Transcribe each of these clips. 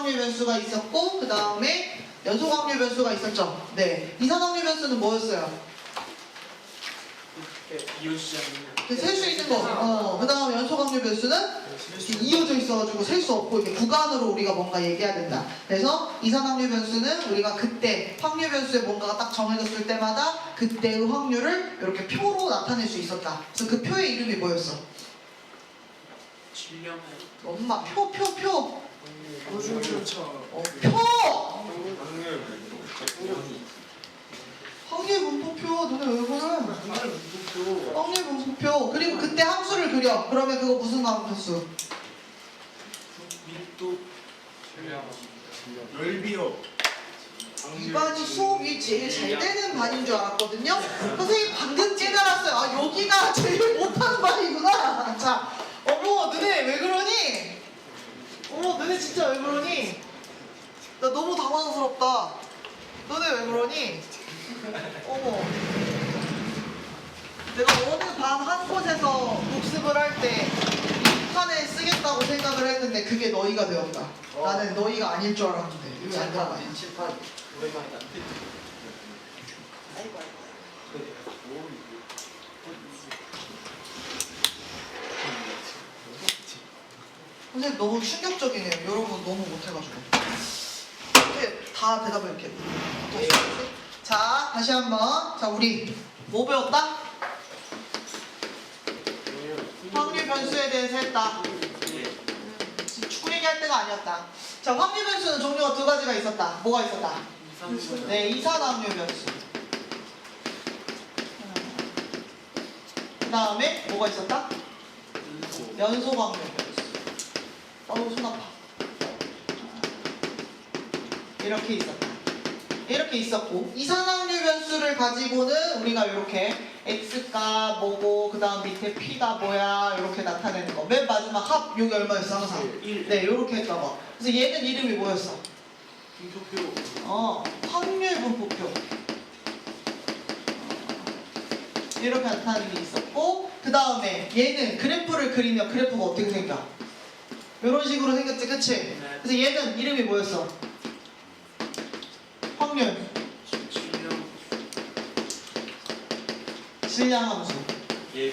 이산항류 변수가 있었고 그 다음에 연소항류 변수가 있었죠. 네, 이산항류 변수는 뭐였어요? 이어지지 않는 셀 수 있는 거. 그 다음에 연소항류 변수는 이렇게 이어져 있어가지고 셀 수 없고 이렇게 구간으로 우리가 뭔가 얘기해야 된다. 그래서 이산항류 변수는 우리가 그때 확률 변수에 뭔가가 딱 정해졌을 때마다 그때의 확률을 이렇게 표로 나타낼 수 있었다. 그래서 그 표의 이름이 뭐였어? 질량의 엄마 표. 표! 확률 분포표. 너네 왜 그래? 확률 분포표. 그리고 그때 함수를 그려. 그러면 그거 무슨 함수? 밀도 열비요. 이 반이 수업이 제일 잘 되는 반인 줄 알았거든요. 선생님 방금 깨달았어요. 아 여기가 제일 못하는 반이구나. 자, 어머 너네 왜 그러니? 어머 너네 진짜 왜 그러니? 나 너무 당황스럽다. 너네 왜 그러니? 어머. 내가 어느 반 한 곳에서 복습을 할 때 이 판에 쓰겠다고 생각을 했는데 그게 너희가 되었다. 나는 너희가 아닐 줄 알았는데 여기 안 들어가냐? 칠판 오랜만이다. 아이고. 선생님 너무 충격적이네요. 여러분 너무 못해가지고. 이렇게 다 대답을 이렇게. 자 다시 한번. 자 우리 뭐 배웠다? 확률 변수에 대해서 했다. 축구 얘기할 때가 아니었다. 자 확률 변수는 종류가 두 가지가 있었다. 뭐가 있었다? 네, 이산항률 변수. 그 다음에 뭐가 있었다? 연소방률 변수. 손 아파. 이렇게 있었다. 이렇게 있었고 이산항률 변수를 가지고는 우리가 이렇게 x가 뭐고 그 다음 밑에 p가 뭐야 이렇게 나타내는 거. 맨 마지막 합 여기 얼마였어 항상? 1 네, 이렇게 했던 거. 그래서 얘는 이름이 뭐였어? 분포표 확률 분포표. 이렇게 나타나는 게 있었고 그 다음에 얘는 그래프를 그리면 그래프가 어떻게 생겨? 이런 식으로 생겼지, 그치? 네. 그래서 얘는 이름이 뭐였어? 확률, 질량 질량함수. 예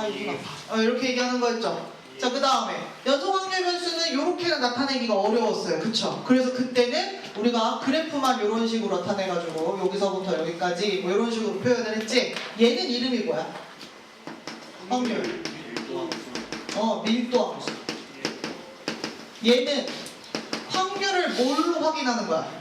이구나. 이렇게 얘기하는 거였죠. 자, 그 다음에 연소확률 변수는 이렇게 나타내기가 어려웠어요. 그쵸? 그래서 그때는 우리가 그래프만 이런 식으로 나타내가지고 여기서부터 여기까지 뭐 이런 식으로 표현을 했지. 얘는 이름이 뭐야? 확률. 밀도함수. 얘는 확률을 뭘로 확인하는 거야?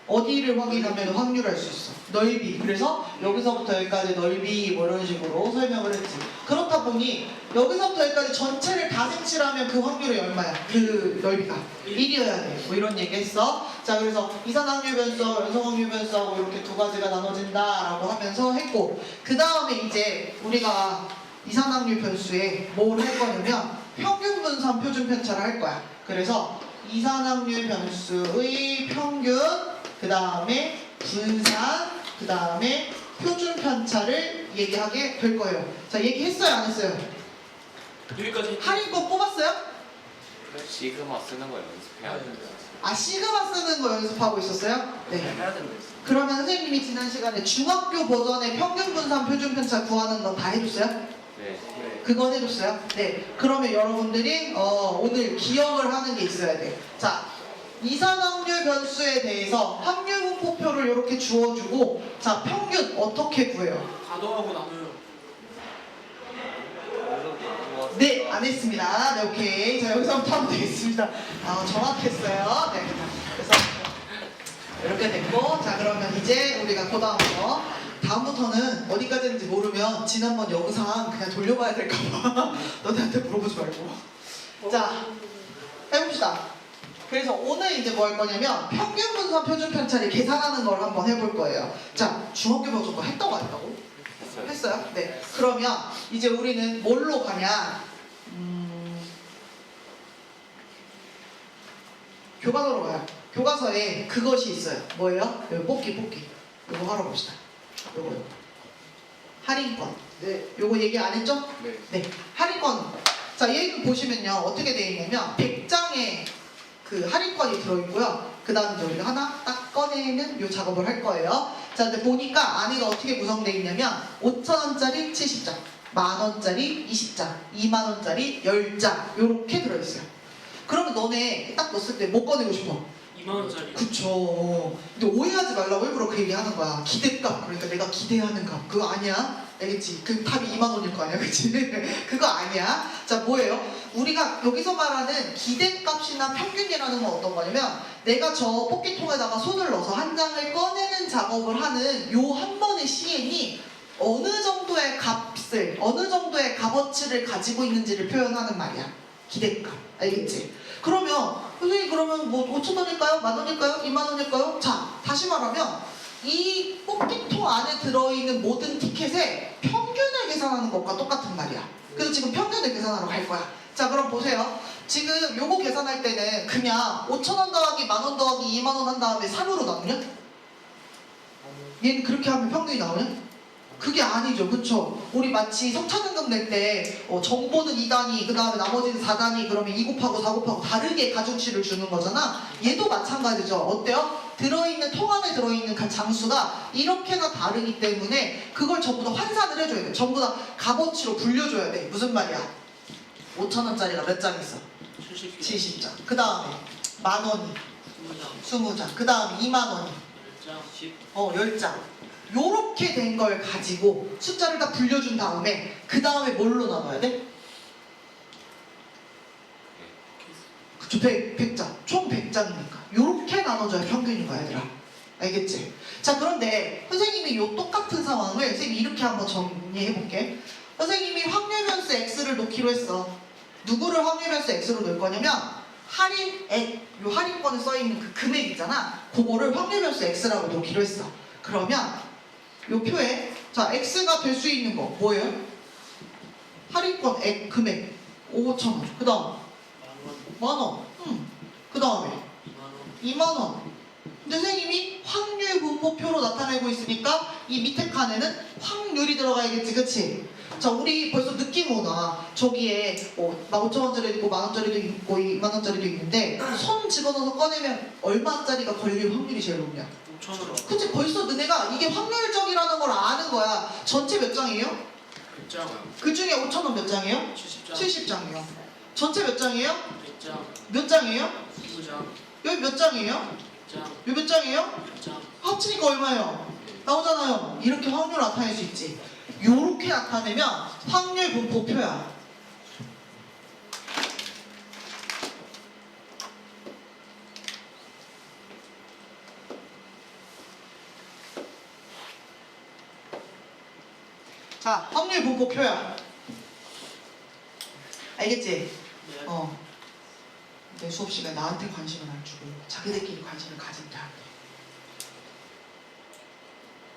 어디를 확인하면 확률을 알 수 있어? 넓이. 그래서 여기서부터 여기까지 넓이 뭐 이런 식으로 설명을 했지. 그렇다 보니 여기서부터 여기까지 전체를 다 색칠하면 그 확률이 얼마야? 그 넓이가 1이어야 돼. 뭐 이런 얘기 했어. 자, 그래서 이산항률 변수하고 연소확률 변수하고 이렇게 두 가지가 나눠진다라고 하면서 했고 그 다음에 이제 우리가 이산항률 변수에 뭘 할 거냐면 평균 분산 표준 편차를 할 거야. 그래서 이산항률 변수의 평균 그 다음에 분산, 그 다음에 표준 편차를 얘기하게 될 거예요. 자, 얘기했어요, 안 했어요? 여기까지 할인권 뽑았어요? 시그마 쓰는 거 연습해야 되는데. 시그마 쓰는 거 연습하고 있었어요? 네. 해야 되는 거 그러면 선생님이 지난 시간에 중학교 버전의 평균 분산 표준 편차 구하는 건 다 해줬어요? 네. 그건 해줬어요? 네. 그러면 여러분들이 오늘 기억을 하는 게 있어야 돼. 자, 이산항률 변수에 대해서 확률 분포표를 이렇게 주어주고 자, 평균 어떻게 구해요? 가동하고 나눠요. 네, 안 했습니다. 네, 오케이. 자, 여기서부터 하면 되겠습니다. 정확했어요. 네. 그래서 이렇게 됐고 자, 그러면 이제 우리가 다음부터는 어디까지 했는지 모르면 지난번 영상 그냥 돌려봐야 될까봐 너네한테 물어보지 말고 자, 해봅시다. 그래서 오늘 이제 뭐 할 거냐면 평균 분산 표준 편차를 계산하는 걸 한번 해볼 거예요. 자, 중학교 버전 거 했다고 안 했다고? 했어요? 네. 그러면 이제 우리는 뭘로 가냐? 교과서로 가요. 교과서에 그것이 있어요. 뭐예요? 여기 뽑기. 요거 하러 봅시다. 요거. 할인권. 네. 요거 얘기 안 했죠? 네. 네. 할인권. 자, 얘 보시면요. 어떻게 되어 있냐면 100장에 그 할인권이 들어있고요. 그 다음에 이제 우리가 하나 딱 꺼내는 요 작업을 할 거예요. 자, 근데 보니까 안에가 어떻게 구성되어 있냐면 5,000원짜리 70장, 만원짜리 20장, 2만원짜리 10장 요렇게 들어있어요. 그러면 너네 딱 넣었을 때 뭐 꺼내고 싶어? 2만 원짜리. 그쵸. 근데 오해하지 말라고 일부러 그 얘기 하는 거야. 기대값. 그러니까 내가 기대하는 값. 그거 아니야. 알겠지? 그 답이 2만 원일 거 아니야. 그치? 그거 아니야. 자, 뭐예요? 우리가 여기서 말하는 기대값이나 평균이라는 건 어떤 거냐면 내가 저 뽑기통에다가 손을 넣어서 한 장을 꺼내는 작업을 하는 요 한 번의 시행이 어느 정도의 값을, 어느 정도의 값어치를 가지고 있는지를 표현하는 말이야. 기대값. 알겠지? 그러면 선생님 그러면 뭐 5,000원일까요? 만원일까요? 2만원일까요? 자, 다시 말하면 이 뽑기통 안에 들어있는 모든 티켓의 평균을 계산하는 것과 똑같은 말이야. 그래서 지금 평균을 계산하러 갈 거야. 자, 그럼 보세요. 지금 요거 계산할 때는 그냥 5,000원 더하기 만원 더하기 2만원 한 다음에 3으로 나누냐? 얘는 그렇게 하면 평균이 나오냐? 그게 아니죠. 그쵸? 우리 마치 성차등급 낼 때 정보는 2단위, 그 다음에 나머지는 4단위 그러면 2 곱하고 4 곱하고 다르게 가중치를 주는 거잖아. 얘도 마찬가지죠. 어때요? 들어있는 통 안에 들어있는 그 장수가 이렇게나 다르기 때문에 그걸 전부 다 환산을 해줘야 돼. 전부 다 값어치로 불려줘야 돼. 무슨 말이야? 5,000원짜리가 몇 장 있어? 70개. 70장. 그 다음에 만원이 20장. 20장. 그 다음에 2만원이 10장. 10. 10장. 요렇게 된 걸 가지고 숫자를 다 불려준 다음에 그 다음에 뭘로 나눠야 돼? 그쵸, 100장. 총 100장이니까 요렇게 나눠줘야 평균인 거야, 얘들아. 알겠지? 자, 그런데 선생님이 요 똑같은 상황을 선생님이 이렇게 한번 정리해볼게. 선생님이 확률 변수 x를 놓기로 했어. 누구를 확률 변수 x로 놓을 거냐면 할인액, 요 할인권에 써있는 그 금액 있잖아. 그거를 확률 변수 x라고 놓기로 했어. 그러면 요 표에 자 x가 될 수 있는 거 뭐예요? 할인권 액 금액 5,000원. 그 다음 만원. 그 다음에 2만원. 근데 선생님이 확률 분포표로 나타내고 있으니까 이 밑에 칸에는 확률이 들어가야겠지, 그치? 자, 우리 벌써 느낌 오나? 저기에 15,000원짜리도 있고 만원짜리도 있고 2만원짜리도 있는데 손 집어넣어서 꺼내면 얼마짜리가 걸릴 확률이 제일 높냐? 5,000원. 그치? 벌써 너네가 이게 확률적이라는 걸 아는 거야. 전체 몇 장이에요? 100장. 그 중에 5,000원 몇 장이에요? 70장. 70장이요. 전체 몇 장이에요? 100장. 몇 장이에요? 20장. 여기 몇 장이에요? 100장. 여기 몇 장이에요? 100장. 합치니까 얼마예요? 나오잖아요. 이렇게 확률 나타낼 수 있지. 요렇게 나타내면 확률 분포표야. 자, 확률 분포표야. 알겠지? 네. 내 수업 시간에 나한테 관심을 안 주고 자기들끼리 관심을 가진다.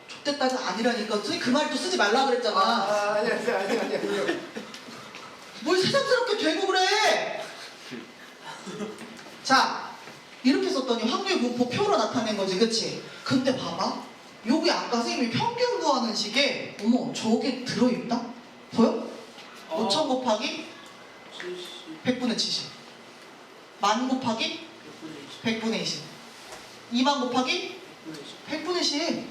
좆됐다는 아니라니까. 선생님 그 말 또 쓰지 말라 그랬잖아. 아니야. 뭘 새삼스럽게 되고 그래. 자, 이렇게 썼더니 확률 분포표로 나타낸 거지, 그치? 근데 봐봐. 여기 아까 선생님이 평균 구하는 식에 어머 저게 들어있다? 보여? 5,000 곱하기 70. 100분의 70. 만 곱하기 100분의 20. 2만 곱하기 100분의 10.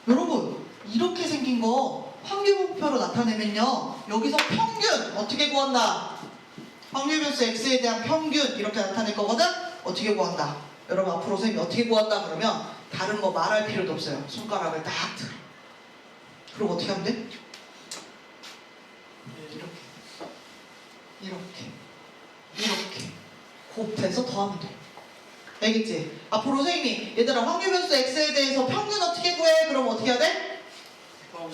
여러분 이렇게 생긴 거 확률 분포표로 나타내면요 여기서 평균 어떻게 구한다? 확률 변수 x에 대한 평균 이렇게 나타낼 거거든? 어떻게 구한다? 여러분 앞으로 선생님이 어떻게 구한다 그러면 다른 거 말할 필요도 없어요. 손가락을 딱 들어. 그리고 어떻게 하면 돼? 이렇게 곱해서 더하면 돼. 알겠지? 앞으로 선생님이 얘들아 확률 변수 x에 대해서 평균 어떻게 구해? 그럼 어떻게 해야 돼?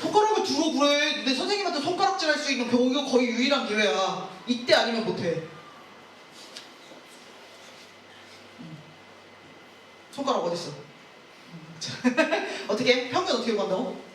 손가락을 들어 그래. 근데 선생님한테 손가락질 할 수 있는 경우가 거의 유일한 기회야. 이때 아니면 못해. 손가락 어딨어? 어떻게 해? 평균 어떻게 구한다고?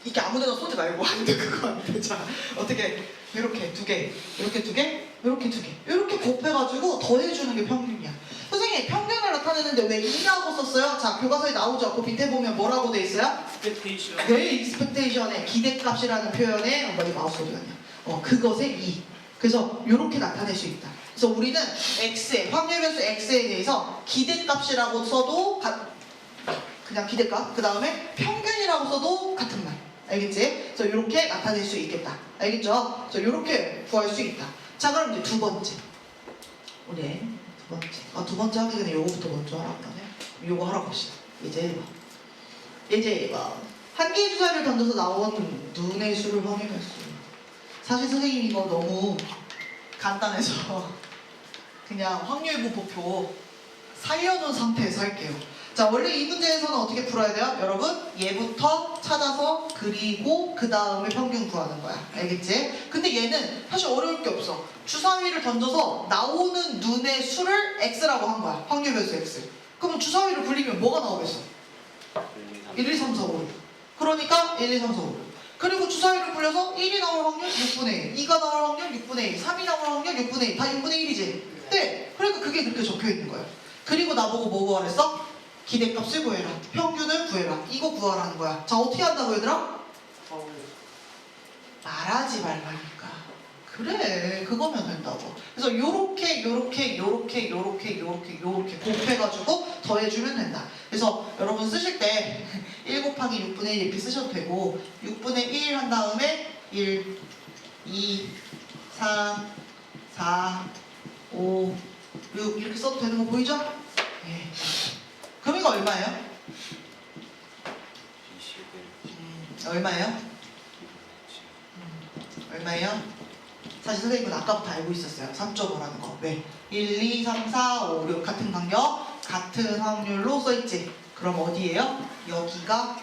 이렇게 아무데나 쏘지 말고 안 돼. 그거 안 돼. 자 어떻게 이렇게 두 개, 이렇게 두 개, 이렇게 두 개, 이렇게 곱해가지고 더해주는 게 평균이야. 선생님 평균을 나타내는데 왜 2라고 썼어요? 자 교과서에 나오죠. 그 밑에 보면 뭐라고 돼 있어요? expectation. 네, expectation의 기대값이라는 표현에 이 마우스 어디 갔냐? 그것의 2. 그래서 이렇게 나타낼 수 있다. 그래서 우리는 x에 확률 변수 x에 대해서 기대값이라고 써도 그냥 기대값, 그 다음에 평균이라고 써도 같은 말. 알겠지? 그래서 이렇게 나타낼 수 있겠다. 알겠죠? 그래서 이렇게 구할 수 있다. 자, 그럼 이제 두 번째. 우리 두 번째. 두 번째 하기 전에 요거부터 먼저 하라고 하네. 요거 하러 갑시다. 이제 1번. 이제 1번. 한 개의 주사위를 던져서 나온 눈의 수를 확인할 수. 사실 선생님 이거 너무 간단해서 그냥 확률 분포표 살려놓은 상태에서 할게요. 자, 원래 이 문제에서는 어떻게 풀어야 돼요? 여러분, 얘부터 찾아서 그리고 그 다음에 평균 구하는 거야. 알겠지? 근데 얘는 사실 어려울 게 없어. 주사위를 던져서 나오는 눈의 수를 x라고 한 거야. 확률 변수 x. 그럼 주사위를 굴리면 뭐가 나오겠어? 1, 2, 3, 4, 5. 그러니까 1, 2, 3, 4, 5. 그리고 주사위를 굴려서 1이 나올 확률 6분의 1, 2가 나올 확률 6분의 1, 3이 나올 확률 6분의 1. 다 6분의 1이지? 네. 그러니까 그게 그렇게 적혀 있는 거야. 그리고 나보고 뭐 구하랬어? 기대값을 구해라. 평균을 구해라. 이거 구하라는 거야. 자, 어떻게 한다고 얘들아? 말하지 말라니까. 그래, 그거면 된다고. 그래서 요렇게 곱해가지고 더해주면 된다. 그래서 여러분 쓰실 때 1 곱하기 6분의 1 이렇게 쓰셔도 되고 6분의 1 한 다음에 1, 2, 3, 4, 5, 6 이렇게 써도 되는 거 보이죠? 예. 그럼 이거 얼마예요? 21. 얼마예요? 얼마예요? 사실 선생님은 아까부터 알고 있었어요. 3.5라는 거. 왜? 1, 2, 3, 4, 5, 6 같은 간격, 같은 확률로 써있지. 그럼 어디예요? 여기가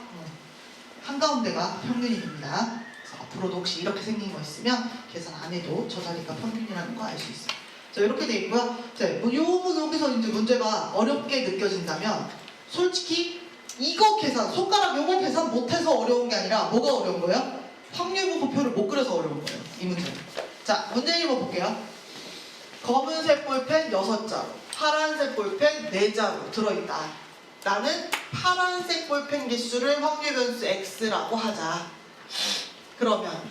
한가운데가 평균이 됩니다. 그래서 앞으로도 혹시 이렇게 생긴 거 있으면 계산 안 해도 저 자리가 평균이라는 거 알 수 있어요. 자, 이렇게 돼 있고요. 자, 여기서 이제 문제가 어렵게 느껴진다면 솔직히 이거 계산, 손가락 요거 계산 못해서 어려운 게 아니라 뭐가 어려운 거예요? 확률 분포표를 못 그려서 어려운 거예요. 이 문제는. 자, 문제 읽어볼게요. 검은색 볼펜 6자루, 파란색 볼펜 4자루 들어있다. 나는 파란색 볼펜 개수를 확률 변수 x라고 하자. 그러면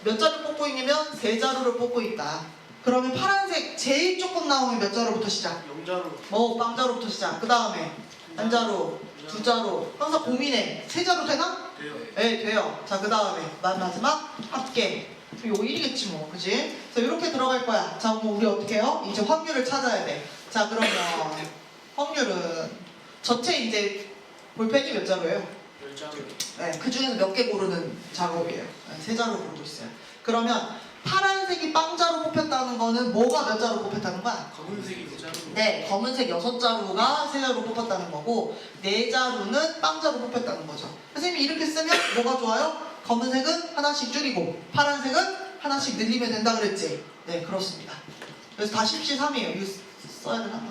몇 자루 뽑고 있냐면 3자루를 뽑고 있다. 그러면 파란색 제일 조금 나오면 몇 자루부터 시작? 0자루. 빵자루부터 시작. 그 다음에 한 자루, 2자루. 항상 고민해. 3자루 되나? 돼요. 네, 돼요. 자, 그 다음에 마지막 합계. 이거 1이겠지 뭐, 그지? 그래서 이렇게 들어갈 거야. 자, 그럼 우리 어떻게 해요? 이제 확률을 찾아야 돼. 자, 그러면 확률은 전체 이제 볼펜이 몇 자루예요? 10자루. 네, 그 중에서 몇 개 고르는 작업이에요. 네, 3자루 고르고 있어요. 그러면 파란색이 빵자루 뽑혔다는 거는 뭐가 몇 자루 뽑혔다는 거야? 검은색이 9자루. 네, 검은색 6자루가 3자루 뽑혔다는 거고 4자루는 빵자루 뽑혔다는 거죠. 선생님이 이렇게 쓰면 뭐가 좋아요? 검은색은 하나씩 줄이고 파란색은 하나씩 늘리면 된다 그랬지? 네, 그렇습니다. 그래서 다 10C3이에요. 이거 써야 되나?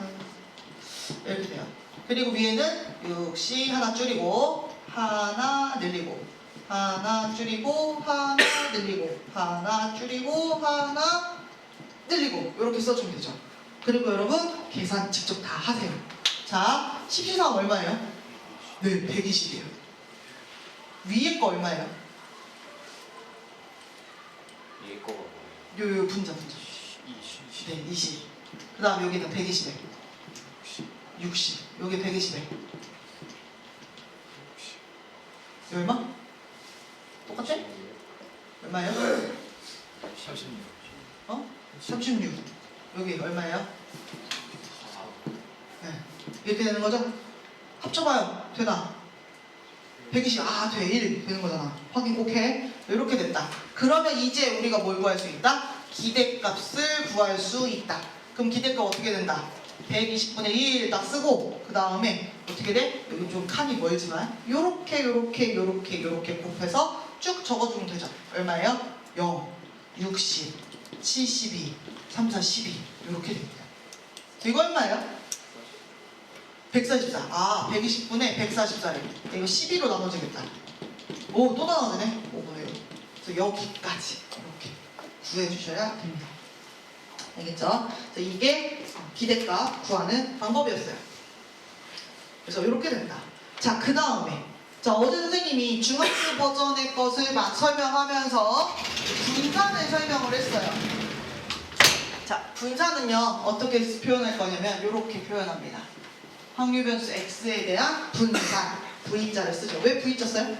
이렇게 돼요. 그리고 위에는 6C 하나 줄이고 하나 늘리고 하나 줄이고 하나 늘리고 하나 줄이고 하나 늘리고 이렇게 써주면 되죠. 그리고 여러분 계산 직접 다 하세요. 자, 10C3 얼마예요? 네, 120이에요. 위에 거 얼마예요? 이게 거가 뭐예요? 요 분자. 네, 20. 그 다음 여기는 120에 60. 여기 120에 얼마? 똑같아? 얼마예요? 36. 어? 36. 여기 얼마예요? 네. 이렇게 되는 거죠? 합쳐봐요. 되나? 120. 아, 돼. 1 되는 거잖아. 확인 꼭 해. 이렇게 됐다. 그러면 이제 우리가 뭘 구할 수 있다? 기대값을 구할 수 있다. 그럼 기대값 어떻게 된다? 120분의 1 딱 쓰고 그 다음에 어떻게 돼? 여기 좀 칸이 멀지만 요렇게 곱해서 쭉 적어주면 되죠. 얼마예요? 0, 60, 72, 3, 4, 12 이렇게 됩니다. 이거 얼마예요? 144. 아, 120분에 144래. 이거 12로 나눠지겠다. 오, 또 나눠지네. 5분의 1. 그래서 여기까지 이렇게 구해주셔야 됩니다. 알겠죠? 그래서 이게 기대값 구하는 방법이었어요. 그래서 이렇게 된다. 자, 그 다음에 자, 어제 선생님이 중학교 버전의 것을 막 설명하면서 분산을 설명을 했어요. 자, 분산은요 어떻게 표현할 거냐면 이렇게 표현합니다. 확률 변수 x에 대한 분산 V자를 쓰죠. 왜 V자 써요?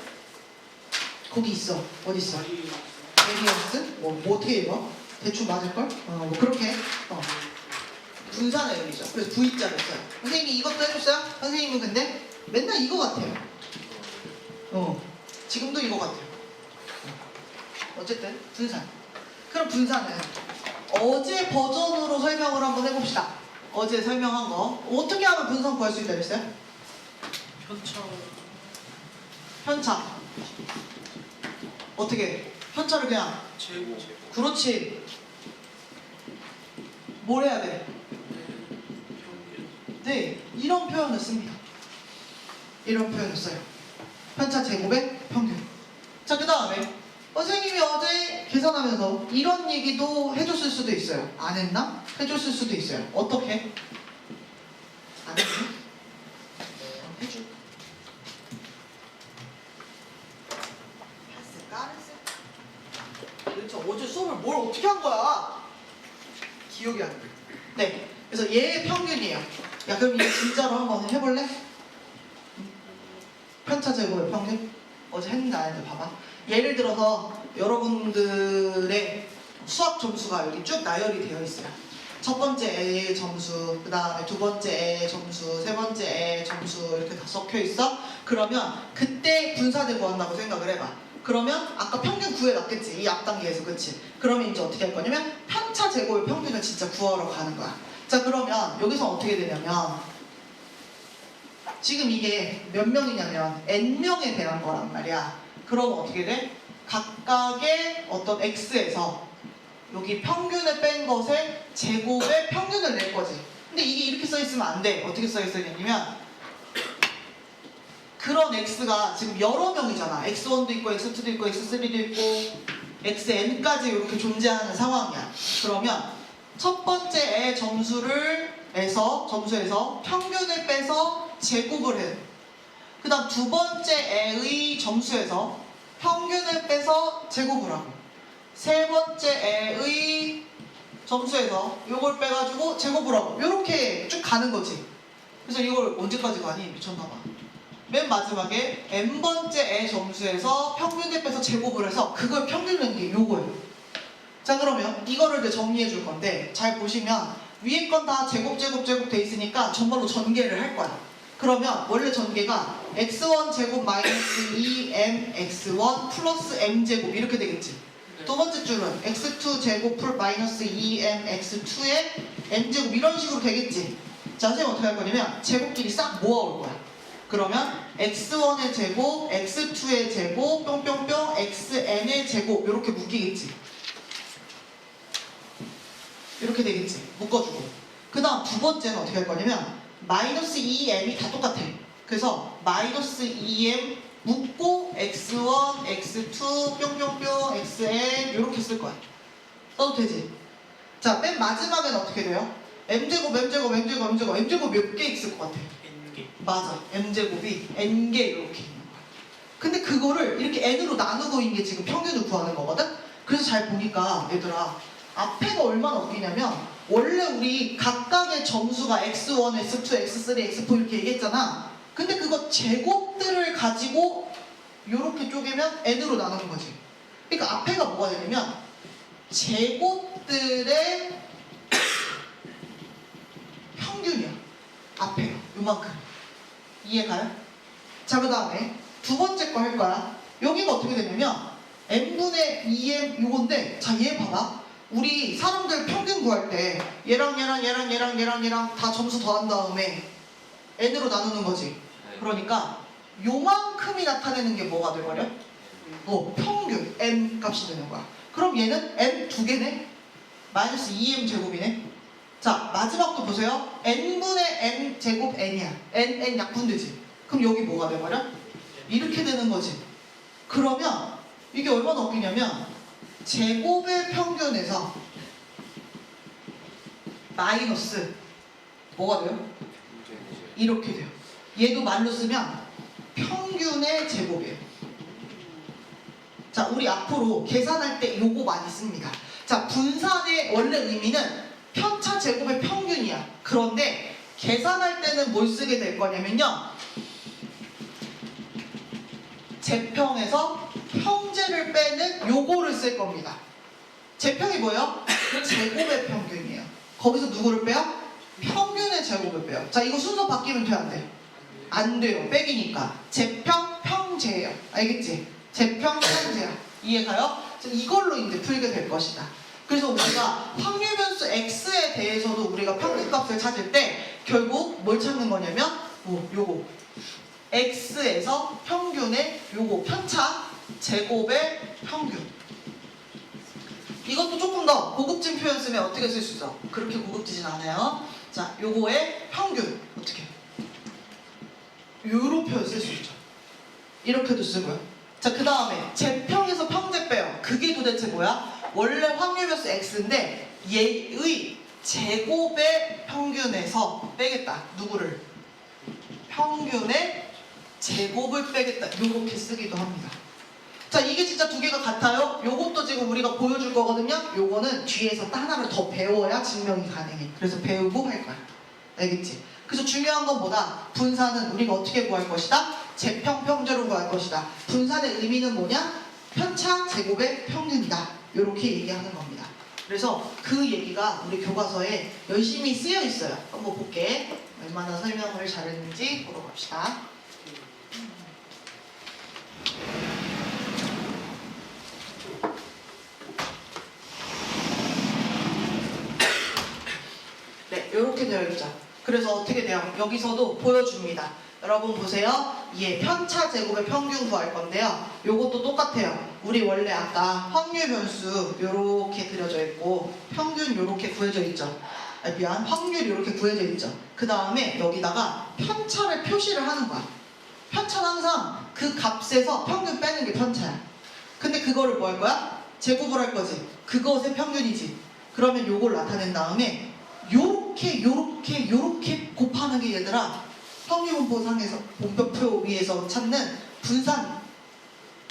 거기 있어. 어디 있어? 베리언스? 뭐 어떻게 읽어? 대충 맞을걸? 뭐 그렇게 분산의 의미죠. 그래서 V자를 써요. 선생님이 이것도 해줬어요? 선생님은 근데 맨날 이거 같아요. 지금도 이거 같아요. 어쨌든 분산. 그럼 분산은 어제 버전으로 설명을 한번 해봅시다. 어제 설명한 거 어떻게 하면 분산 구할 수 있다 그랬어요? 편차. 어떻게? 편차를 그냥 제곱. 그렇지. 뭘 해야 돼? 평균. 네, 이런 표현을 씁니다. 이런 표현을 써요. 편차 제곱의 평균. 자, 그 다음에 선생님이 어제 계산하면서 이런 얘기도 해줬을 수도 있어요. 안 했나? 해줬을 수도 있어요. 어떻게? 안 했니? 해줘. 했을까? 안 했을까? 도대체 어제 수업을 뭘 어떻게 한 거야? 기억이 안 나. 네, 그래서 얘의 평균이에요. 야, 그럼 이거 진짜로 한번 해볼래? 편차 제곱의 평균? 어제 했는데 안 했는데 봐봐. 예를 들어서 여러분들의 수학 점수가 여기 쭉 나열이 되어 있어요. 첫 번째 A의 점수, 그 다음에 두 번째 A의 점수, 세 번째 A의 점수 이렇게 다 섞여 있어. 그러면 그때 분산을 구한다고 생각을 해봐. 그러면 아까 평균 구해놨겠지, 이 앞 단계에서. 그치? 그러면 이제 어떻게 할 거냐면 편차 제곱의 평균을 진짜 구하러 가는 거야. 자, 그러면 여기서 어떻게 되냐면 지금 이게 몇 명이냐면 n명에 대한 거란 말이야. 그럼 어떻게 돼? 각각의 어떤 x에서 여기 평균을 뺀 것의 제곱의 평균을 낼 거지. 근데 이게 이렇게 써있으면 안 돼. 어떻게 써있어야겠냐면 그런 x가 지금 여러 명이잖아. x1도 있고 x2도 있고 x3도 있고 xn까지 이렇게 존재하는 상황이야. 그러면 첫 번째의 점수에서 평균을 빼서 제곱을 해. 그 다음 두 번째 애의 점수에서 평균을 빼서 제곱을 하고 세 번째 애의 점수에서 이걸 빼가지고 제곱을 하고 이렇게 쭉 가는 거지. 그래서 이걸 언제까지 가니? 미쳤나봐. 맨 마지막에 n번째 애 점수에서 평균을 빼서 제곱을 해서 그걸 평균 낸 게 요거예요. 자, 그러면 이거를 이제 정리해 줄 건데 잘 보시면 위에 건 다 제곱 돼 있으니까 정말로 전개를 할 거야. 그러면 원래 전개가 x1 제곱 마이너스 2mx1 플러스 m제곱 이렇게 되겠지. 네. 두 번째 줄은 x2 제곱 풀 마이너스 2mx2의 m제곱 이런 식으로 되겠지. 자, 선생님 어떻게 할 거냐면 제곱끼리 싹 모아올 거야. 그러면 x1의 제곱, x2의 제곱, 뿅뿅뿅, xn의 제곱 이렇게 묶이겠지. 이렇게 되겠지. 묶어주고. 그 다음 두 번째는 어떻게 할 거냐면 마이너스 2m이 다 똑같아. 그래서 마이너스 2m 묶고 x1, x2, 뿅뿅뿅, xn 이렇게 쓸 거야. 써도 되지? 자, 맨 마지막엔 어떻게 돼요? m제곱 몇 개 있을 것 같아? n개. 맞아. m제곱이 n개 이렇게 있는 거야. 근데 그거를 이렇게 n으로 나누고 있는 게 지금 평균을 구하는 거거든? 그래서 잘 보니까 얘들아 앞에가 얼마나 웃기냐면 원래 우리 각각의 점수가 x1, x2, x3, x4 이렇게 얘기했잖아. 근데 그거 제곱들을 가지고 이렇게 쪼개면 n으로 나누는 거지. 그러니까 앞에가 뭐가 되냐면 제곱들의 평균이야. 앞에가 요만큼. 이해가요? 자, 그 다음에 두 번째 거 할 거야. 여기가 어떻게 되냐면 n분의 2m 요건데 자, 얘 봐봐. 우리 사람들 평균 구할 때 얘랑 다 점수 더한 다음에 n으로 나누는 거지. 그러니까 요만큼이 나타내는 게 뭐가 돼버려? 평균 n 값이 되는 거야. 그럼 얘는 n 두 개네? 마이너스 2m 제곱이네. 자, 마지막 거 보세요. n분의 n 제곱 n이야. n 약분되지. 그럼 여기 뭐가 돼버려? 이렇게 되는 거지. 그러면 이게 얼마나 웃기냐면 제곱의 평균에서 마이너스 뭐가 돼요? 이렇게 돼요. 얘도 말로 쓰면 평균의 제곱이에요. 자, 우리 앞으로 계산할 때 요거 많이 씁니다. 자, 분산의 원래 의미는 편차 제곱의 평균이야. 그런데 계산할 때는 뭘 쓰게 될 거냐면요. 제평에서 평제를 빼는 요거를 쓸 겁니다. 제평이 뭐예요? 제곱의 평균이에요. 거기서 누구를 빼요? 평균의 제곱을 빼요. 자, 이거 순서 바뀌면 돼, 안 돼? 안 돼요. 빼기니까. 제평, 평제예요. 알겠지? 제평, 평제야. 이해가요? 이걸로 이제 풀게 될 것이다. 그래서 우리가 확률 변수 x에 대해서도 우리가 평균값을 찾을 때 결국 뭘 찾는 거냐면 요거 x에서 평균의 요거 편차 제곱의 평균. 이것도 조금 더 고급진 표현 쓰면 어떻게 쓸 수 있어? 그렇게 고급지진 않아요. 자, 요거의 평균 어떻게? 요런 표현 쓸 수 있죠. 이렇게도 쓰고요. 자, 그 다음에 제평에서 평제 빼요. 그게 도대체 뭐야? 원래 확률 변수 x인데 얘의 제곱의 평균에서 빼겠다. 누구를? 평균의 제곱을 빼겠다. 요렇게 쓰기도 합니다. 자, 이게 진짜 두 개가 같아요. 요것도 지금 우리가 보여줄 거거든요. 요거는 뒤에서 또 하나를 더 배워야 증명이 가능해. 그래서 배우고 할 거야. 알겠지? 그래서 중요한 건 뭐다? 분산은 우리가 어떻게 구할 것이다? 제평, 평제로 구할 것이다. 분산의 의미는 뭐냐? 편차, 제곱의 평균이다. 요렇게 얘기하는 겁니다. 그래서 그 얘기가 우리 교과서에 열심히 쓰여 있어요. 한번 볼게. 얼마나 설명을 잘했는지 보러 갑시다. 네, 이렇게 되어 있죠. 그래서 어떻게 돼요? 여기서도 보여줍니다. 여러분 보세요. 예, 편차 제곱의 평균 구할 건데요. 요것도 똑같아요. 우리 원래 아까 확률 변수 요렇게 그려져 있고 평균 요렇게 구해져 있죠. 미안, 확률 이렇게 구해져 있죠. 그 다음에 여기다가 편차를 표시를 하는 거야. 편차는 항상 그 값에서 평균 빼는 게 편차야. 근데 그거를 뭐 할 거야? 제곱을 할 거지. 그것의 평균이지. 그러면 요걸 나타낸 다음에 요렇게 곱하는 게 얘들아 확률분포상에서 분표표 위에서 찾는 분산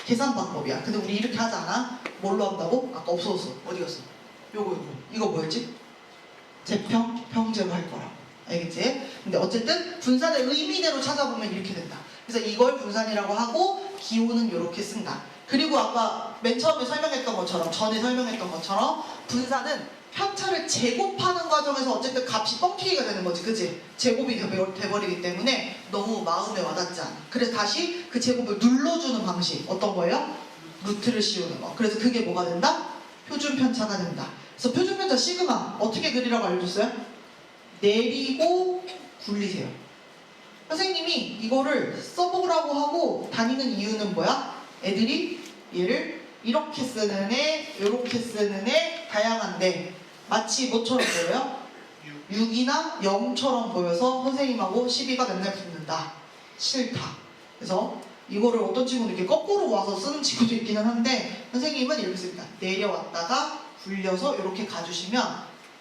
계산 방법이야. 근데 우리 이렇게 하지 않아? 뭘로 한다고? 아까 없어졌어. 어디 갔어? 요거 이거 뭐였지? 제평, 평제로 할 거라고. 알겠지? 근데 어쨌든 분산의 의미대로 찾아보면 이렇게 된다. 그래서 이걸 분산이라고 하고 기호는 이렇게 쓴다. 그리고 아까 맨 처음에 설명했던 것처럼 전에 설명했던 것처럼 분산은 편차를 제곱하는 과정에서 어쨌든 값이 뻥튀기가 되는 거지, 그치? 제곱이 돼버리기 때문에 너무 마음에 와닿지 않아. 그래서 다시 그 제곱을 눌러주는 방식 어떤 거예요? 루트를 씌우는 거. 그래서 그게 뭐가 된다? 표준 편차가 된다. 그래서 표준 편차 시그마 어떻게 그리라고 알려줬어요? 내리고 굴리세요. 선생님이 이거를 써보라고 하고 다니는 이유는 뭐야? 애들이 얘를 이렇게 쓰는 애, 이렇게 쓰는 애 다양한데 마치 뭐처럼 보여요? 6이나 0처럼 보여서 선생님하고 시비가 맨날 붙는다. 싫다. 그래서 이거를 어떤 친구는 이렇게 거꾸로 와서 쓰는 친구도 있기는 한데 선생님은 이렇게 씁니다. 내려왔다가 굴려서 이렇게 가주시면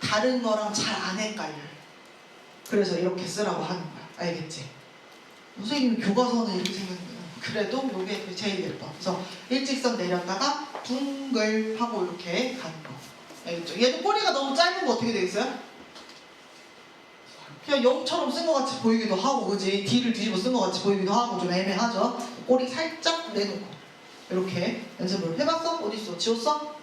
다른 거랑 잘 안 헷갈려요. 그래서 이렇게 쓰라고 하는 거야. 알겠지? 선생님 교과서는 이렇게 생겼는데 그래도 이게 제일 예뻐. 그래서 일직선 내렸다가 둥글 하고 이렇게 가는 거. 알겠죠? 얘도 꼬리가 너무 짧은 거 어떻게 되겠어요? 그냥 0처럼 쓴 것 같이 보이기도 하고, 그지? D를 뒤집어 쓴 것 같이 보이기도 하고 좀 애매하죠? 꼬리 살짝 내놓고 이렇게 연습을 해봤어? 어딨어? 지웠어?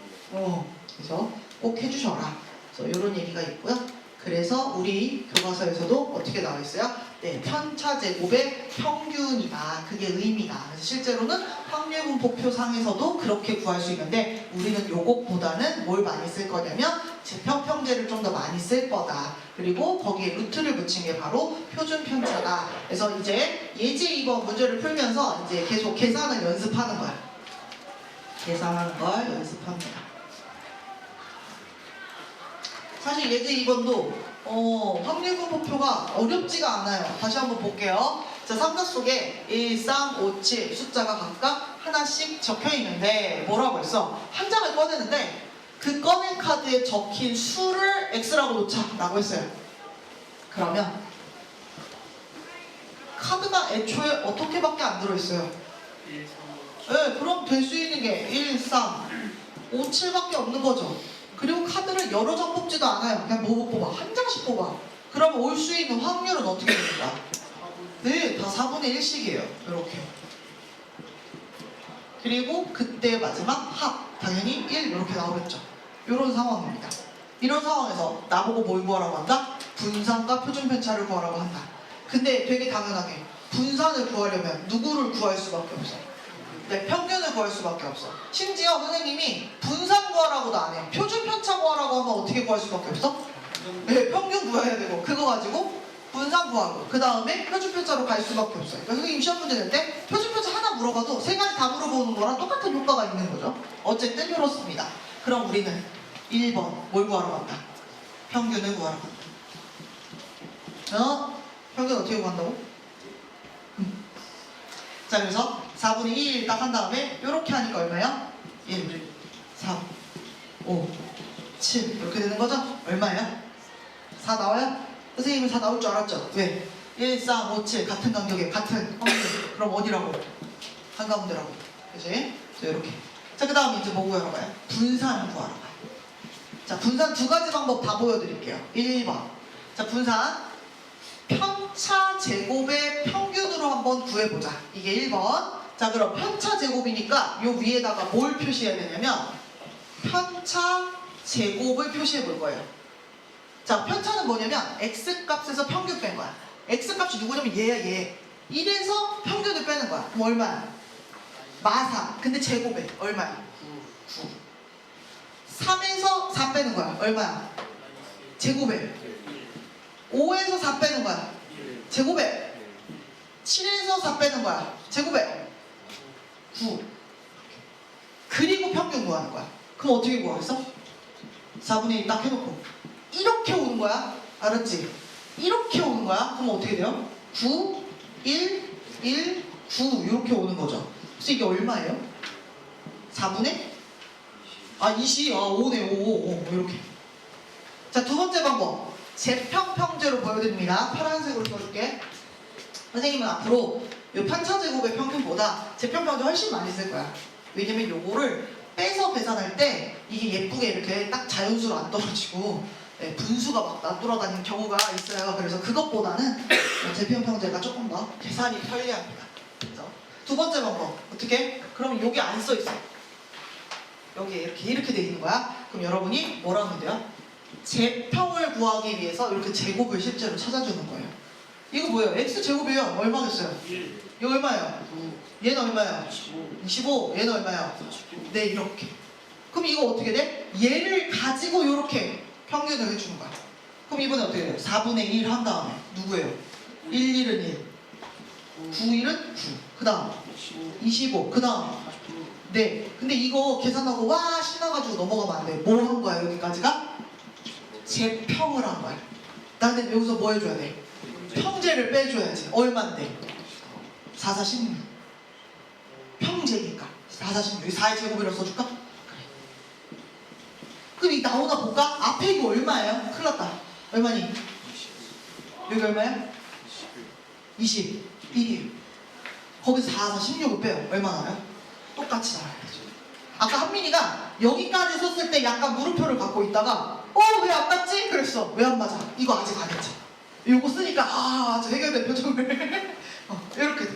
그래서 꼭 해주셔라. 그래서 이런 얘기가 있고요. 그래서 우리 교과서에서도 어떻게 나와 있어요? 네, 편차 제곱의 평균이다. 그게 의미다. 그래서 실제로는 확률분포표상에서도 그렇게 구할 수 있는데 우리는 요것보다는 뭘 많이 쓸 거냐면 제평 평제를 좀 더 많이 쓸 거다. 그리고 거기에 루트를 붙인 게 바로 표준 편차다. 그래서 이제 예제 2번 문제를 풀면서 이제 계속 계산을 연습하는 거야. 계산하는 걸 연습합니다. 사실 예제 2번도 확률분포표가 어렵지가 않아요. 다시 한번 볼게요. 자, 삼각 속에 1, 3, 5, 7 숫자가 각각 하나씩 적혀 있는데 뭐라고 했어? 한 장을 꺼내는데 그 꺼낸 카드에 적힌 수를 X라고 놓자 라고 했어요. 그러면 카드가 애초에 어떻게밖에 안 들어있어요? 1, 3, 5, 네, 그럼 될 수 있는 게 1, 3, 5, 7밖에 없는 거죠. 그리고 카드를 여러 장 뽑지도 않아요. 그냥 뭐 뽑아? 한 장씩 뽑아. 그러면 올 수 있는 확률은 어떻게 됩니까? 네, 다 4분의 1씩이에요. 이렇게. 그리고 그때 마지막 합. 당연히 1 이렇게 나오겠죠. 이런 상황입니다. 이런 상황에서 나보고 뭘 구하라고 한다? 분산과 표준 편차를 구하라고 한다. 근데 되게 당연하게 분산을 구하려면 누구를 구할 수밖에 없어? 네, 평균을 구할 수밖에 없어. 심지어 선생님이 분산 구하라고도 안 해. 표준 편차 구하라고 하면 어떻게 구할 수밖에 없어? 네, 평균 구해야 되고 그거 가지고 분산 구하고 그 다음에 표준 편차로 갈 수밖에 없어요. 그러니까 선생님 시험 문제 낼 때 표준 편차 하나 물어봐도 세 가지 다 물어보는 거랑 똑같은 효과가 있는 거죠. 어쨌든 이렇습니다. 그럼 우리는 1번 뭘 구하러 간다? 평균을 구하러 간다. 평균 어떻게 구한다고? 자, 그래서 4분의 2 딱 한 다음에 이렇게 하니까 얼마예요? 1, 3, 5, 7 이렇게 되는 거죠? 얼마예요? 4 나와요? 선생님은 4 나올 줄 알았죠? 왜? 1, 4, 5, 7 같은 간격에 같은 확률. 그럼 어디라고? 한가운데라고. 그치? 자, 이렇게. 자, 그 다음에 이제 뭐 구하러 가요? 분산 구하러 가요. 자, 분산 두 가지 방법 다 보여드릴게요. 1번. 자, 분산. 편차 제곱의 평균으로 한번 구해보자. 이게 1번. 자, 그럼 편차 제곱이니까 요 위에다가 뭘 표시해야 되냐면 편차 제곱을 표시해 볼 거예요. 자, 편차는 뭐냐면 x값에서 평균 뺀 거야. x값이 누구냐면 얘야, 얘. 1에서 평균을 빼는 거야. 그럼 얼마야? 마삼. 근데 제곱에 얼마야? 9. 3에서 4 빼는 거야. 얼마야? 제곱에 5에서 4 빼는 거야. 제곱에 7에서 4 빼는 거야. 제곱에 9. 그리고 평균 구하는 거야. 그럼 어떻게 구하겠어? 4분의 1 딱 해놓고 이렇게 오는 거야. 알았지? 이렇게 오는 거야. 그럼 어떻게 돼요? 9, 1, 1, 9 이렇게 오는 거죠. 그래서 이게 얼마예요? 4분의? 20. 5네. 5 이렇게. 자, 두 번째 방법. 재평평제로 보여드립니다. 파란색으로 써줄게. 선생님은 앞으로 이 편차 제곱의 평균보다 재평평제 훨씬 많이 쓸 거야. 왜냐면 요거를 빼서 계산할 때 이게 예쁘게 이렇게 딱 자연수로 안 떨어지고 분수가 막 나돌아다니는 경우가 있어요. 그래서 그것보다는 재평평제가 조금 더 계산이 편리합니다. 그래서 두 번째 방법 어떻게? 그럼 여기 안 써 있어. 여기에 이렇게 돼 있는 거야. 그럼 여러분이 뭐라 하면 돼요? 제평을 구하기 위해서 이렇게 제곱을 실제로 찾아주는 거예요. 이거 뭐예요? x제곱이에요. 얼마겠어요? 1, 이거 얼마예요? 9, 얘는 얼마예요? 25. 얘는 얼마예요? 49. 네, 이렇게. 그럼 이거 어떻게 돼? 얘를 가지고 이렇게 평균을 해주는 거야. 그럼 이번에 어떻게 돼요? 4분의 1 한 다음에 누구예요? 1, 1은 1, 9, 1은 9. 그 다음 25. 그 다음 49. 네. 근데 이거 계산하고 와 신나가지고 넘어가면 안 돼. 뭐 한 거야 여기까지가? 재평을 한 거야. 나는 여기서 뭐 해줘야 돼? 평제를 빼줘야지. 얼만데? 4, 4, 16. 평제니까 4, 4, 16. 4의 제곱이라고 써줄까? 그래. 그럼 이 나오나 볼까? 앞에 이거 얼마예요? 큰일 났다. 얼마니? 여기 얼마야? 21이에요. 거기서 4, 4, 16을 빼요. 얼마 나와요? 똑같이 나와야죠. 아까 한민이가 여기까지 썼을 때 약간 물음표를 갖고 있다가 왜 안 맞지? 그랬어. 왜 안 맞아? 이거 아직 안 했죠. 이거 쓰니까 저 해결된 표정을 이렇게 돼.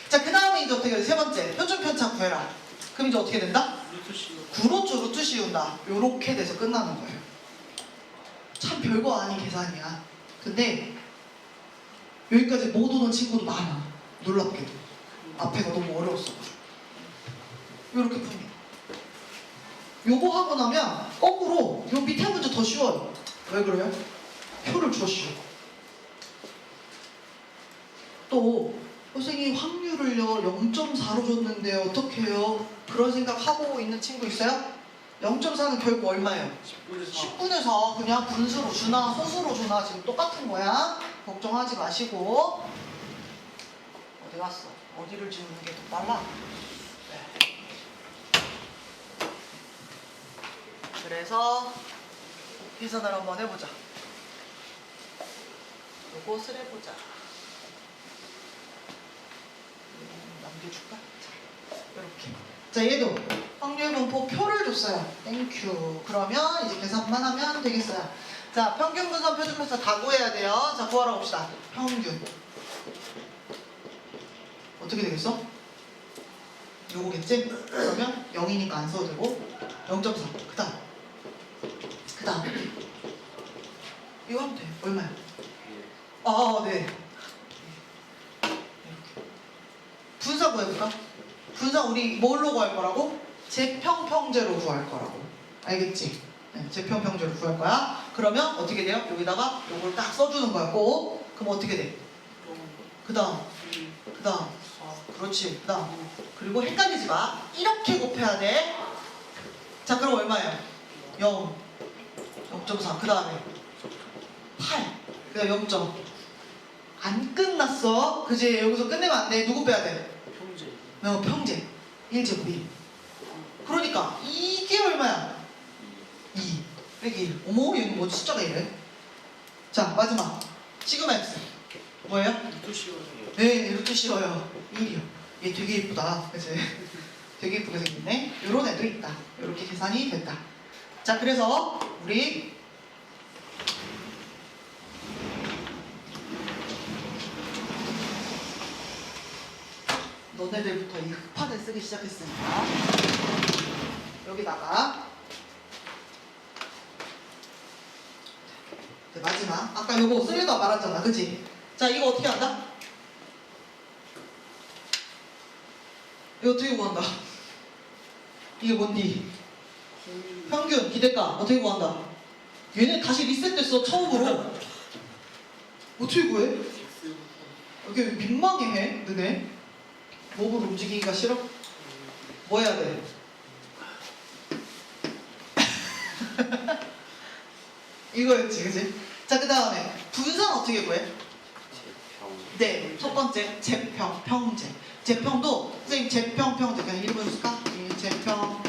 자, 그 다음에 이제 어떻게 돼? 세 번째 표준 편차 구해라. 그럼 이제 어떻게 된다? 루트 씌우. 그렇죠. 루트 씌운다. 요렇게 돼서 끝나는 거예요. 참 별거 아닌 계산이야. 근데 여기까지 못 오는 친구도 많아. 놀랍게도. 앞에가 너무 어려웠어. 요렇게 풉니다. 요거 하고 나면 거꾸로 요 밑에 문제 더 쉬워요. 왜 그래요? 표를 주시오. 또 선생님 확률을요 0.4로 줬는데 어떡해요? 그런 생각하고 있는 친구 있어요? 0.4는 결국 얼마예요? 10분에서 10분의 4 그냥 분수로 주나 소수로 주나 지금 똑같은 거야. 걱정하지 마시고. 어디 갔어? 어디를 지우는 게 더 빨라? 그래서 계산을 한번 해보자. 요것을 해보자. 남겨줄까? 자. 이렇게. 자, 얘도 확률분포 표를 줬어요. 땡큐. 그러면 이제 계산만 하면 되겠어요. 자, 평균분산, 표준분산 다 구해야 돼요. 자, 구하러 봅시다. 평균. 어떻게 되겠어? 요거겠지? 그러면 0이니까 안 써도 되고 0.4. 그 다음 이거 하면 돼. 얼마야? 네. 분사 구해볼까? 분사 우리 뭘로 구할 거라고? 제평평제로 구할 거라고. 알겠지? 네, 제평평제로 구할 거야. 그러면 어떻게 돼요? 여기다가 요걸 딱 써주는 거야. 꼭. 그럼 어떻게 돼? 그 다음 그렇지. 그 다음 그리고 헷갈리지 마. 이렇게 곱해야 돼. 자, 그럼 얼마예요? 0.4. 그 다음에 8. 그 다음 0. 안 끝났어. 그지? 여기서 끝내면 안 돼. 누구 빼야 돼? 평제. 평제. 1제곱 1. 그러니까 이게 얼마야? 2 빼기 1. 어머, 얘는 뭐 숫자가 이래? 자, 마지막 시그마 x 뭐예요? 또 쉬워요. 네, 이렇게 쉬워요. 1이요. 얘 되게 예쁘다. 그치? 되게 예쁘게 생겼네. 요런 애도 있다. 이렇게 계산이 됐다. 자, 그래서 우리 너네들부터 이 흑판을 쓰기 시작했으니까 여기다가 네, 마지막 아까 요거 쓰려다 말았잖아. 그치? 자, 이거 어떻게 한다? 이거 어떻게 구한다? 이게 뭔디? 평균, 기대가 어떻게 구한다? 얘네 다시 리셋됐어. 처음으로. 어떻게 구해? 이렇게 민망해 너네? 몸을 움직이기가 싫어? 뭐 해야 돼? 이거였지, 그치? 자, 그 다음에 분산 어떻게 구해? 네, 첫 번째 제평, 평제. 제평도 선생님 제평, 평제 그냥 이름 해줄까? 제평,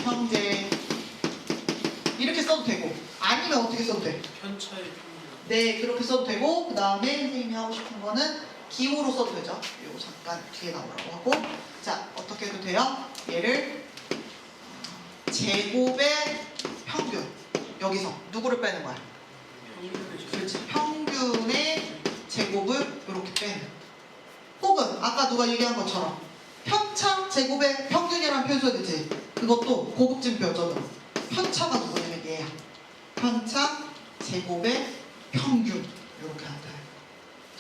평제 이렇게 써도 되고 아니면 어떻게 써도 돼? 편차의 평균. 네, 그렇게 써도 되고 그 다음에 선생님이 하고 싶은 거는 기호로 써도 되죠. 이거 잠깐 뒤에 나오라고 하고 자, 어떻게 해도 돼요? 얘를 제곱의 평균 여기서 누구를 빼는 거야? 그렇지, 평균의 제곱을 이렇게 빼는 혹은 아까 누가 얘기한 것처럼 편차 제곱의 평균이라는 표현 써야 되지. 그것도 고급진 표현으로 편차가 누구냐면 얘야. 편차 제곱의 평균 이렇게 한다.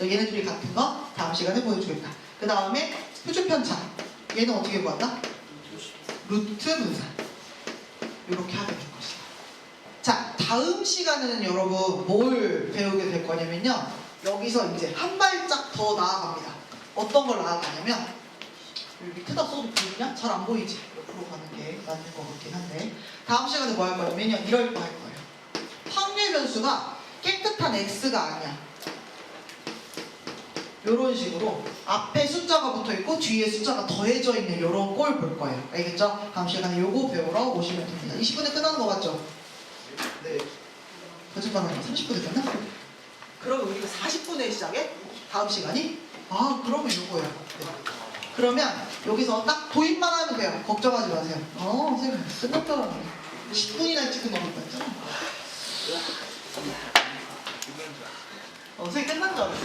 얘네 둘이 같은 거 다음 시간에 보여주겠다. 그 다음에 표준 편차 얘는 어떻게 구한다? 루트 분산 이렇게 하게 될 것이다. 자, 다음 시간에는 여러분 뭘 배우게 될 거냐면요. 여기서 이제 한 발짝 더 나아갑니다. 어떤 걸 나아가냐면 여기 밑에다 써도 보이냐? 잘 안 보이지? 옆으로 가는 게 맞는 것 같긴 한데 다음 시간에 뭐 할 거냐면요. 이럴 거 할 거예요. 확률 변수가 깨끗한 x가 아니야. 이런 식으로 앞에 숫자가 붙어있고 뒤에 숫자가 더해져 있는 이런 꼴 볼 거예요. 알겠죠? 다음 시간에 요거 배우러 오시면 됩니다. 20분에 끝나는 거 맞죠? 네. 거짓말하면 30분에 끝나? 그러면 우리가 40분에 시작해? 다음 시간이? 아, 그러면 요거야. 네. 그러면 여기서 딱 도입만 하면 돼요. 걱정하지 마세요. 선생님 끝났다. 10분이나 일찍 끝나니까 했잖아. 선생님 끝난 줄 알았어.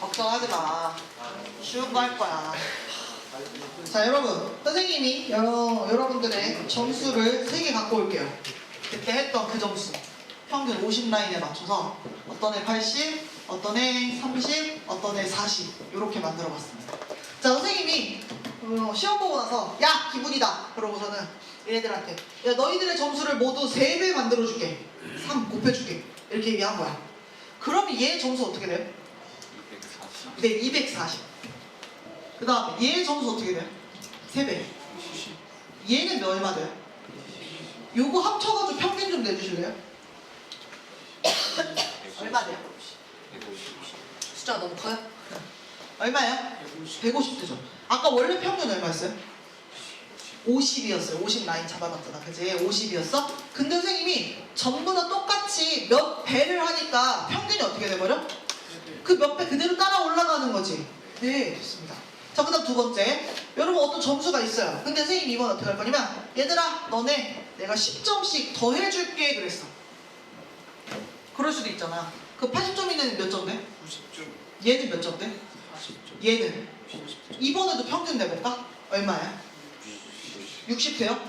걱정하지 마. 쉬운 거 할 거야. 자, 여러분. 선생님이 여러분들의 점수를 3개 갖고 올게요. 그때 했던 그 점수. 평균 50라인에 맞춰서 어떤 애 80, 어떤 애 30, 어떤 애 40 이렇게 만들어 봤습니다. 자, 선생님이 시험 보고 나서 야, 기분이다. 그러고서는 얘네들한테 야, 너희들의 점수를 모두 3배 만들어줄게. 3 곱해줄게. 이렇게 얘기한 거야. 그러면 얘 점수 어떻게 돼요? 240. 네, 240. 그 다음에 얘 점수 어떻게 돼요? 3배. 얘는 얼마 돼요? 요거 합쳐가지고 평균 좀 내주실래요? 얼마 돼요? 150. 숫자가 너무 커요? 얼마예요? 150 되죠. 아까 원래 평균 얼마였어요? 50이었어요. 50 라인 잡아놨잖아. 그지? 50이었어? 근데 선생님이 전부 다 똑같이 몇 배를 하니까 평균이 어떻게 돼버려? 그 몇 배 그대로 따라 올라가는 거지. 네, 좋습니다. 자, 그 다음 두 번째. 여러분 어떤 점수가 있어요. 근데 선생님 이번 어떻게 할 거냐면 얘들아 너네 내가 10점씩 더 해줄게 그랬어. 그럴 수도 있잖아. 그 80점이는 몇 점 돼? 90점, 얘는 몇 점 돼? 40점, 얘는 50점. 이번에도 평균 내볼까? 얼마야? 60대요?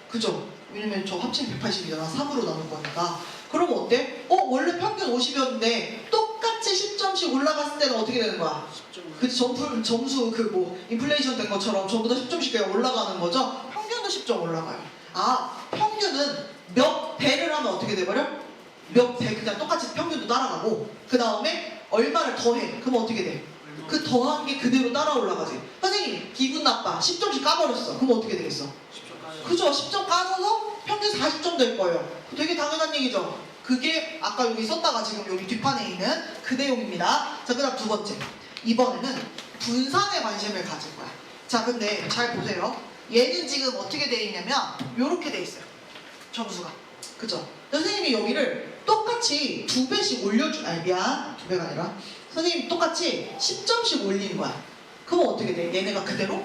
그죠? 왜냐면 저 합치면 180이잖아. 3으로 나눌 거니까. 그럼 어때? 원래 평균 50이었는데 똑같이 10점씩 올라갔을 때는 어떻게 되는 거야? 10점. 그 점수 그 뭐 인플레이션 된 것처럼 전부 다 10점씩 그냥 올라가는 거죠? 평균도 10점 올라가요. 아, 평균은 몇 배를 하면 어떻게 돼버려? 몇 배 그냥 똑같이 평균도 따라가고 그 다음에 얼마를 더해. 그럼 어떻게 돼? 그 더한 게 그대로 따라 올라가지. 선생님 기분 나빠 10점씩 까버렸어. 그럼 어떻게 되겠어? 10점 까지. 그죠? 10점 까져서 평균 40점 될 거예요. 되게 당연한 얘기죠. 그게 아까 여기 썼다가 지금 여기 뒷판에 있는 그 내용입니다. 자, 그 다음 두 번째. 이번에는 분산에 관심을 가질 거야. 자, 근데 잘 보세요. 얘는 지금 어떻게 돼 있냐면 요렇게 돼 있어요. 점수가. 그죠? 선생님이 여기를 똑같이 2배씩 미안. 2배가 아니라 선생님이 똑같이 10점씩 올리는 거야. 그럼 어떻게 돼? 얘네가 그대로?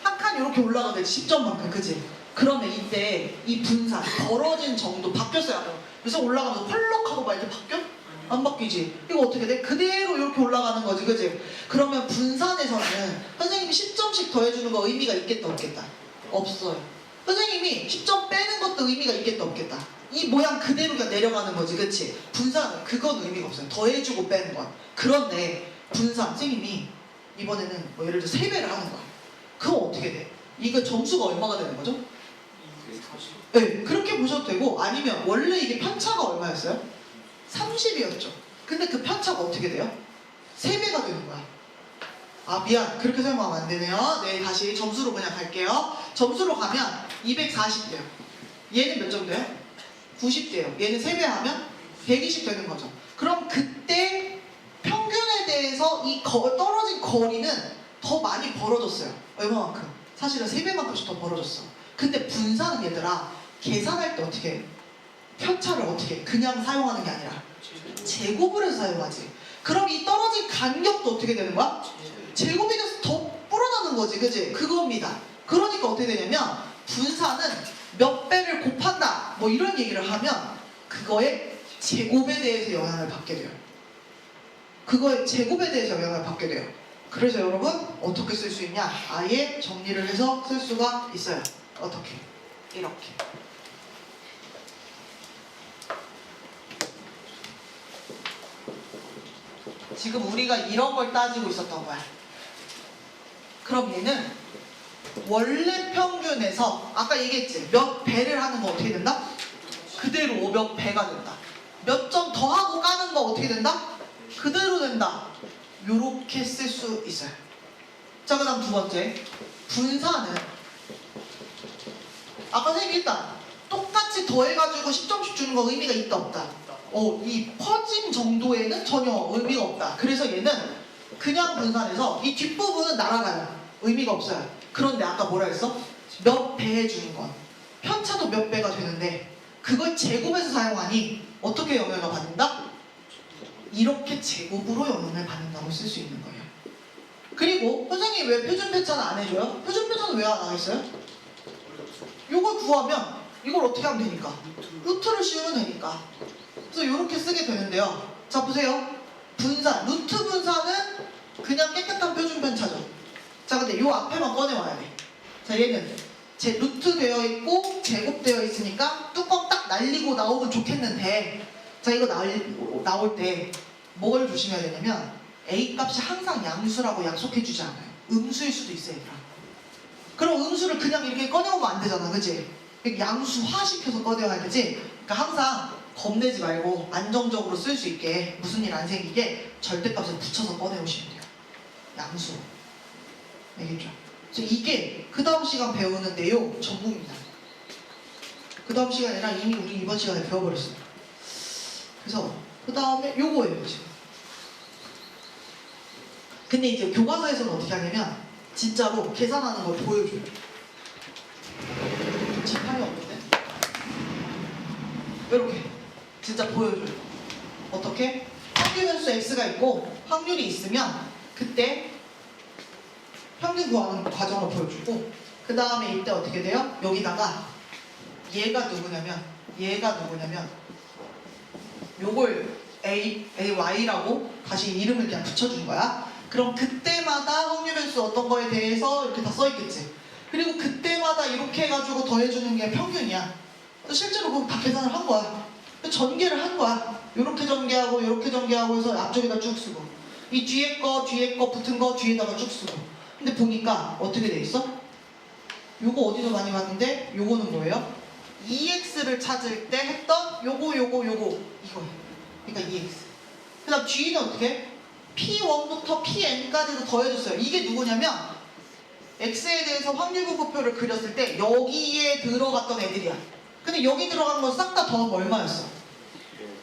한 칸 이렇게 올라가면 되지. 10점만큼. 그지? 그러면 이때 이 분산, 벌어진 정도 바뀌었어요. 안 바뀌었어요? 그래서 올라가면서 펄럭하고 막 이렇게 바뀌어? 안 바뀌지? 이거 어떻게 돼? 그대로 이렇게 올라가는 거지. 그지? 그러면 분산에서는 선생님이 10점씩 더해주는 거 의미가 있겠다 없겠다? 없어요. 선생님이 10점 빼는 것도 의미가 있겠다 없겠다? 이 모양 그대로 그냥 내려가는 거지. 그치? 분산은 그건 의미가 없어요. 더해주고 빼는 건. 그런데 분산, 선생님이 이번에는 뭐 예를 들어 3배를 하는 거야. 그럼 어떻게 돼? 이거 점수가 얼마가 되는 거죠? 240. 네, 그렇게 보셔도 되고 아니면 원래 이게 편차가 얼마였어요? 30이었죠. 근데 그 편차가 어떻게 돼요? 3배가 되는 거야. 아, 미안. 그렇게 설명하면 안 되네요. 네, 다시 점수로 그냥 갈게요. 점수로 가면 240대요. 얘는 몇 점 돼요? 90대요. 얘는 3배 하면 120 되는 거죠. 그럼 그때 평균에 대해서 이 떨어진 거리는 더 많이 벌어졌어요. 얼마만큼? 사실은 3배만큼씩 더 벌어졌어. 근데 분산은 얘들아 계산할 때 어떻게 해? 편차를 어떻게 해? 그냥 사용하는 게 아니라 제곱을 해서 사용하지. 그럼 이 떨어진 간격도 어떻게 되는 거야? 제곱이 돼서 더 불어나는 거지. 그지? 그겁니다. 그러니까 어떻게 되냐면 분산은 몇 배를 곱한다 뭐 이런 얘기를 하면 그거의 제곱에 대해서 영향을 받게 돼요. 그거의 제곱에 대해서 영향을 받게 돼요. 그래서 여러분 어떻게 쓸 수 있냐? 아예 정리를 해서 쓸 수가 있어요. 어떻게? 이렇게. 지금 우리가 이런 걸 따지고 있었던 거야. 그럼 얘는 원래 평균에서 아까 얘기했지? 몇 배를 하는 거 어떻게 된다? 그대로 몇 배가 된다. 몇 점 더하고 까는 거 어떻게 된다? 그대로 된다. 요렇게 쓸 수 있어요. 자, 그 다음 두 번째. 분산은 아까 선생님이 일단 똑같이 더해가지고 10점씩 주는 거 의미가 있다 없다? 이 퍼짐 정도에는 전혀 의미가 없다. 그래서 얘는 그냥 분산해서 이 뒷부분은 날아가요. 의미가 없어요. 그런데 아까 뭐라 했어? 몇 배 해주는 건 편차도 몇 배가 되는데 그걸 제곱해서 사용하니 어떻게 영향을 받는다? 이렇게 제곱으로 영향을 받는다고 쓸 수 있는 거예요. 그리고 선생님 왜 표준 편차는 안 해줘요? 표준 편차는 왜 안 하겠어요? 요걸 구하면 이걸 어떻게 하면 되니까? 루트를 씌우면 되니까. 그래서 이렇게 쓰게 되는데요. 자, 보세요. 분산, 루트 분산은 그냥 깨끗한 표준 편차죠. 자, 근데 요 앞에만 꺼내와야 돼. 자, 얘는 제 루트 되어 있고 제곱되어 있으니까 뚜껑 딱 날리고 나오면 좋겠는데, 자, 이거 나올 때 뭘 조심해야 되냐면 A 값이 항상 양수라고 약속해주지 않아요. 음수일 수도 있어요, 얘들아. 그럼 음수를 그냥 이렇게 꺼내오면 안 되잖아, 그치? 양수화 시켜서 꺼내와야 되지. 그러니까 항상 겁내지 말고 안정적으로 쓸 수 있게, 무슨 일 안 생기게 절대값을 붙여서 꺼내오시면 돼요. 양수. 알겠죠? 그래서 이게 그 다음 시간 배우는 내용 전부입니다. 그 다음 시간이라 이미 우리 이번 시간에 배워버렸어요. 그래서 그 다음에 요거예요, 지금. 근데 이제 교과서에서는 어떻게 하냐면 진짜로 계산하는 걸 보여줘요. 지판이 없는데? 이렇게 진짜 보여줘요. 어떻게? 평균 변수 x가 있고 확률이 있으면 그때 평균 구하는 과정을 보여주고 그 다음에 이때 어떻게 돼요? 여기다가 얘가 누구냐면 요걸 AY라고 다시 이름을 그냥 붙여준 거야. 그럼 그때마다 확률 변수 어떤 거에 대해서 이렇게 다 써있겠지. 그리고 그때마다 이렇게 해가지고 더해주는 게 평균이야. 그래서 실제로 그거 다 계산을 한 거야. 전개를 한 거야. 요렇게 전개하고 요렇게 전개하고 해서 앞쪽에다 쭉 쓰고 이 뒤에 거 붙은 거 뒤에다가 쭉 쓰고. 근데 보니까 어떻게 돼 있어? 요거 어디서 많이 봤는데 요거는 뭐예요? EX를 찾을 때 했던 요거 이거예요. 그러니까 EX. 그 다음 G는 어떻게? P1부터 Pn까지도 더해줬어요. 이게 누구냐면 X에 대해서 확률분포표를 그렸을 때 여기에 들어갔던 애들이야. 근데 여기 들어간 건 싹 다 더하면 얼마였어?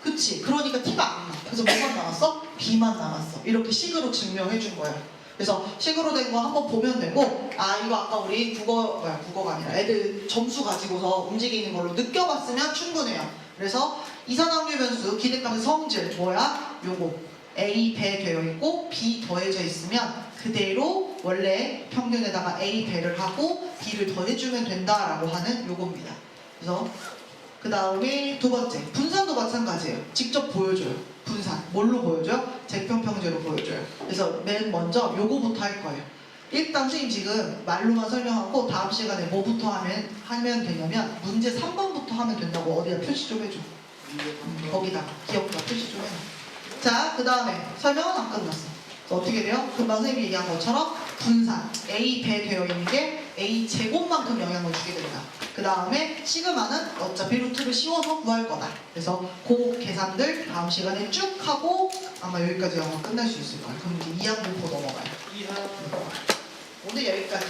그치? 그러니까 T가 안 나. 그래서 뭐만 남았어? B만 남았어. 이렇게 식으로 증명해 준 거야. 그래서 식으로 된 거 한번 보면 되고, 아 이거 아까 우리 국어가 아니라 애들 점수 가지고서 움직이는 걸로 느껴봤으면 충분해요. 그래서 이산확률 변수 기대값의 성질 뭐야? 요거 A 배 되어 있고 B 더해져 있으면 그대로 원래 평균에다가 A 배를 하고 B를 더해주면 된다라고 하는 요겁니다. 그래서 그 다음에 두 번째 분산도 마찬가지예요. 직접 보여줘요. 분산 뭘로 보여줘요? 제평평제로 보여줘요. 그래서 맨 먼저 요거부터 할 거예요. 일단 선생님 지금 말로만 설명하고 다음 시간에 뭐부터 하면 되냐면 문제 3번부터 하면 된다고 어디다 표시 좀 해줘. 거기다 기억과 표시 좀 해놔. 자, 그 다음에 설명은 안 끝났어. 어떻게 돼요? 금방 선생님이 얘기한 것처럼 분산 A 배 되어 있는 게 A 제곱만큼 영향을 주게 된다. 그 다음에 시그마는 어차피 루트를 씌워서 구할 거다. 그래서 그 계산들 다음 시간에 쭉 하고 아마 여기까지 아마 끝날 수 있을 거예요. 그럼 이제 2항 공포 넘어가요. 오늘 여기까지.